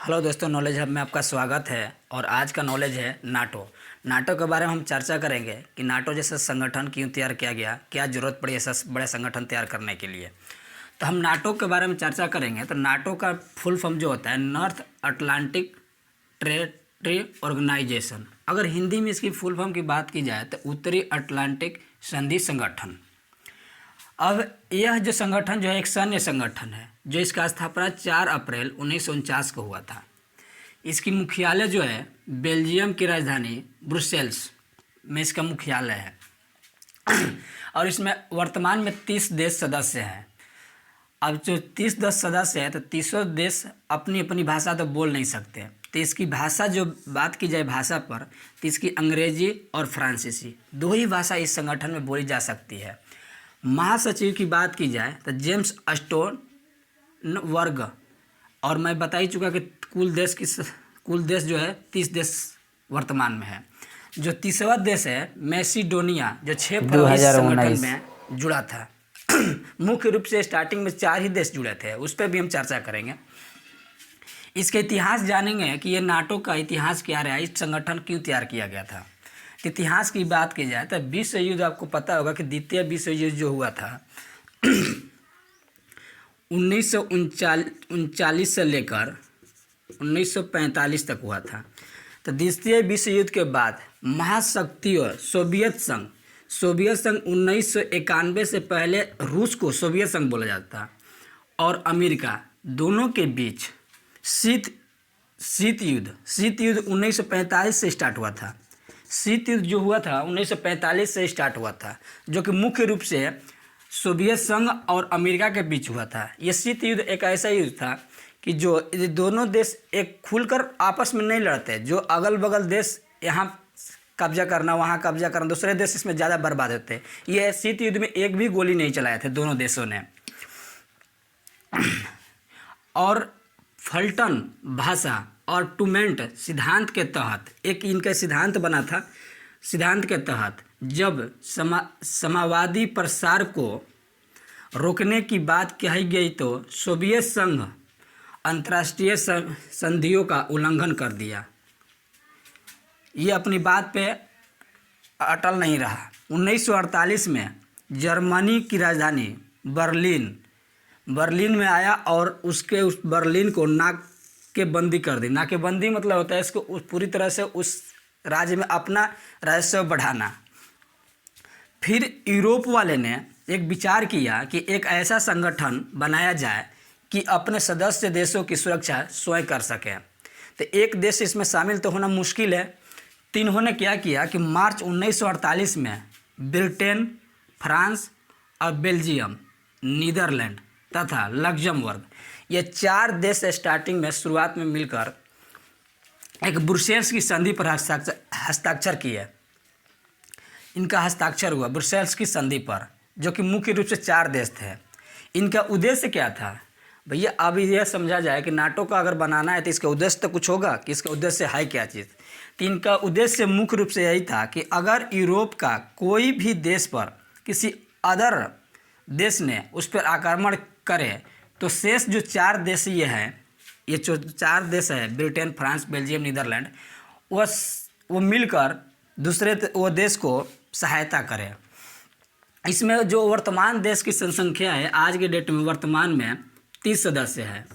Hello दोस्तों, knowledge hub में आपका स्वागत है। और आज का नॉलेज है नाटो। नाटो के बारे में हम चर्चा करेंगे कि नाटो जैसा संगठन क्यों तैयार किया गया, क्या ज़रूरत पड़ी ऐसा बड़े संगठन तैयार करने के लिए। तो हम नाटो के बारे में चर्चा करेंगे। तो नाटो का फुल फॉर्म जो होता है नॉर्थ अटलांटिक ट्रेटी ऑर्गेनाइजेशन। अगर हिंदी में इसकी फुल फॉर्म की बात की जाए तो उत्तरी अटलांटिक संधि संगठन। अब यह जो संगठन जो है एक सैन्य संगठन है, जो इसका स्थापना 4 अप्रैल 1949 को हुआ था। इसकी मुख्यालय जो है बेल्जियम की राजधानी ब्रुसेल्स में इसका मुख्यालय है। और इसमें वर्तमान में 30 देश सदस्य हैं। अब जो 30 देश सदस्य है तो 30 देश अपनी अपनी भाषा तो बोल नहीं सकते। तो इसकी भाषा जो बात की जाए भाषा पर, तो इसकी अंग्रेजी और फ्रांसीसी दो ही भाषा इस संगठन में बोली जा सकती है। महासचिव की बात की जाए तो जेम्स स्टोनबर्ग। और मैं बता ही चुका कि कुल देश जो है 30 देश वर्तमान में है। जो 30वां देश है मैसिडोनिया, जो 6 फरवरी संगठन में जुड़ा था। मुख्य रूप से स्टार्टिंग में 4 ही देश जुड़े थे, उस पर भी हम चर्चा करेंगे। इसके इतिहास जानेंगे कि ये नाटो का इतिहास क्या रहा, इस संगठन क्यों तैयार किया गया था। इतिहास की बात की जाए तो विश्व युद्ध, आपको पता होगा कि द्वितीय विश्व युद्ध जो हुआ था 1939 से लेकर 1945 तक हुआ था। तो द्वितीय विश्व युद्ध के बाद महाशक्तियों सोवियत संघ 1991 से पहले रूस को सोवियत संघ बोला जाता और अमेरिका, दोनों के बीच शीत युद्ध 1945 से स्टार्ट हुआ था। शीत युद्ध जो हुआ था 1945 से स्टार्ट हुआ था, जो कि मुख्य रूप से सोवियत संघ और अमेरिका के बीच हुआ था। ये शीत युद्ध एक ऐसा युद्ध था कि जो दोनों देश एक खुलकर आपस में नहीं लड़ते। जो अगल बगल देश यहाँ कब्जा करना, वहाँ कब्जा करना, दूसरे देश इसमें ज़्यादा बर्बाद होते। ये शीत युद्ध में एक भी गोली नहीं चलाए थे दोनों देशों ने। और फल्टन भाषा और टूमेंट सिद्धांत के तहत एक इनका सिद्धांत बना था। सिद्धांत के तहत जब समावादी प्रसार को रोकने की बात कही गई तो सोवियत संघ अंतर्राष्ट्रीय संधियों का उल्लंघन कर दिया। ये अपनी बात पे अटल नहीं रहा। 1948 में जर्मनी की राजधानी बर्लिन में आया और उस बर्लिन को नाकेबंदी कर दी। नाकेबंदी मतलब होता है इसको पूरी तरह से उस राज्य में अपना राजस्व बढ़ाना। फिर यूरोप वाले ने एक विचार किया कि एक ऐसा संगठन बनाया जाए कि अपने सदस्य देशों की सुरक्षा स्वयं कर सके। तो एक देश इसमें शामिल तो होना मुश्किल है। तो इन्होंने क्या किया कि मार्च 1948 में ब्रिटेन, फ्रांस और बेल्जियम, नीदरलैंड तथा लग्जमबर्ग, ये 4 देश स्टार्टिंग में शुरुआत में मिलकर एक ब्रुसेल्स की संधि पर हस्ताक्षर किए। इनका हस्ताक्षर हुआ ब्रुसेल्स की संधि पर, जो कि मुख्य रूप से 4 देश थे। इनका उद्देश्य क्या था भैया? अब यह समझा जाए कि नाटो का अगर बनाना है तो इसका उद्देश्य तो कुछ होगा कि इसका उद्देश्य है क्या चीज़। तो इनका उद्देश्य मुख्य रूप से यही था कि अगर यूरोप का कोई भी देश पर किसी अदर देश ने उस पर आक्रमण करे तो शेष जो 4 देश ये हैं, ये जो 4 देश है ब्रिटेन, फ्रांस, बेल्जियम, नीदरलैंड, वो मिलकर दूसरे वो देश को सहायता करें। इसमें जो वर्तमान देश की जनसंख्या है आज के डेट में वर्तमान में 30 सदस्य है।